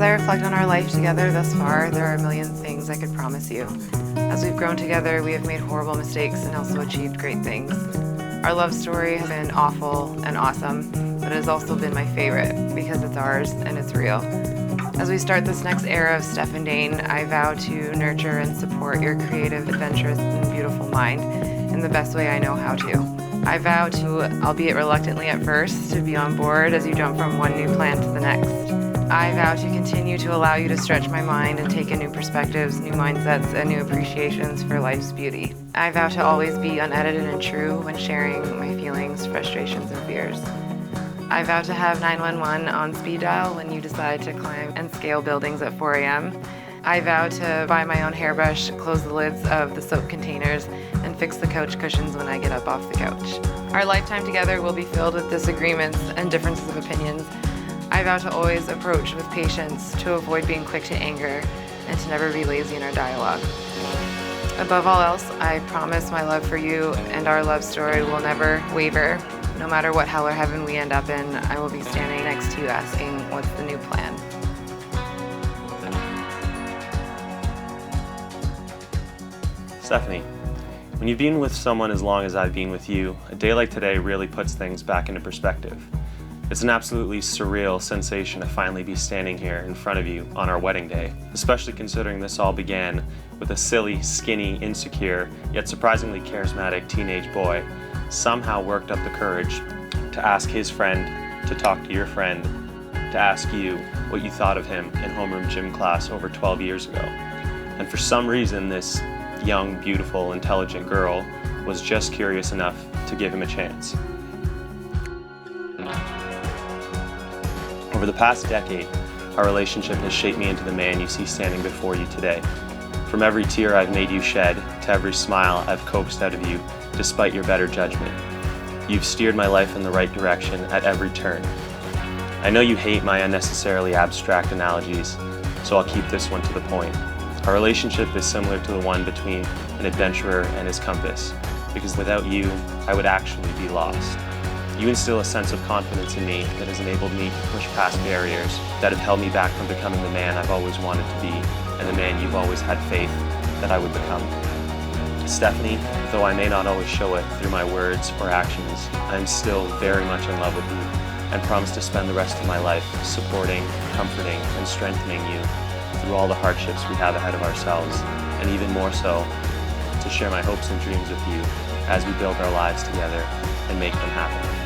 I reflect on our life together thus far, there are a million things I could promise you. As we've grown together, we have made horrible mistakes and also achieved great things. Our love story has been awful and awesome, but it has also been my favorite because it's ours and it's real. As we start this next era of Steph and Dayne, I vow to nurture and support your creative, adventurous, and beautiful mind in the best way I know how to. I vow to, albeit reluctantly at first, to be on board as you jump from one new plan to the next. I vow to continue to allow you to stretch my mind and take in new perspectives, new mindsets, and new appreciations for life's beauty. I vow to always be unedited and true when sharing my feelings, frustrations, and fears. I vow to have 911 on speed dial when you decide to climb and scale buildings at 4 a.m. I vow to buy my own hairbrush, close the lids of the soap containers, and fix the couch cushions when I get up off the couch. Our lifetime together will be filled with disagreements and differences of opinions. I vow to always approach with patience, to avoid being quick to anger, and to never be lazy in our dialogue. Above all else, I promise my love for you and our love story will never waver. No matter what hell or heaven we end up in, I will be standing next to you asking, what's the new plan? Stephanie, when you've been with someone as long as I've been with you, a day like today really puts things back into perspective. It's an absolutely surreal sensation to finally be standing here in front of you on our wedding day, especially considering this all began with a silly, skinny, insecure, yet surprisingly charismatic teenage boy somehow worked up the courage to ask his friend to talk to your friend, to ask you what you thought of him in homeroom gym class over 12 years ago. And for some reason, this young, beautiful, intelligent girl was just curious enough to give him a chance. Over the past decade, our relationship has shaped me into the man you see standing before you today. From every tear I've made you shed, to every smile I've coaxed out of you, despite your better judgment. You've steered my life in the right direction at every turn. I know you hate my unnecessarily abstract analogies, so I'll keep this one to the point. Our relationship is similar to the one between an adventurer and his compass, because without you, I would actually be lost. You instill a sense of confidence in me that has enabled me to push past barriers that have held me back from becoming the man I've always wanted to be and the man you've always had faith that I would become. Stephanie, though I may not always show it through my words or actions, I am still very much in love with you and promise to spend the rest of my life supporting, comforting, and strengthening you through all the hardships we have ahead of ourselves, and even more so, to share my hopes and dreams with you as we build our lives together and make them happen.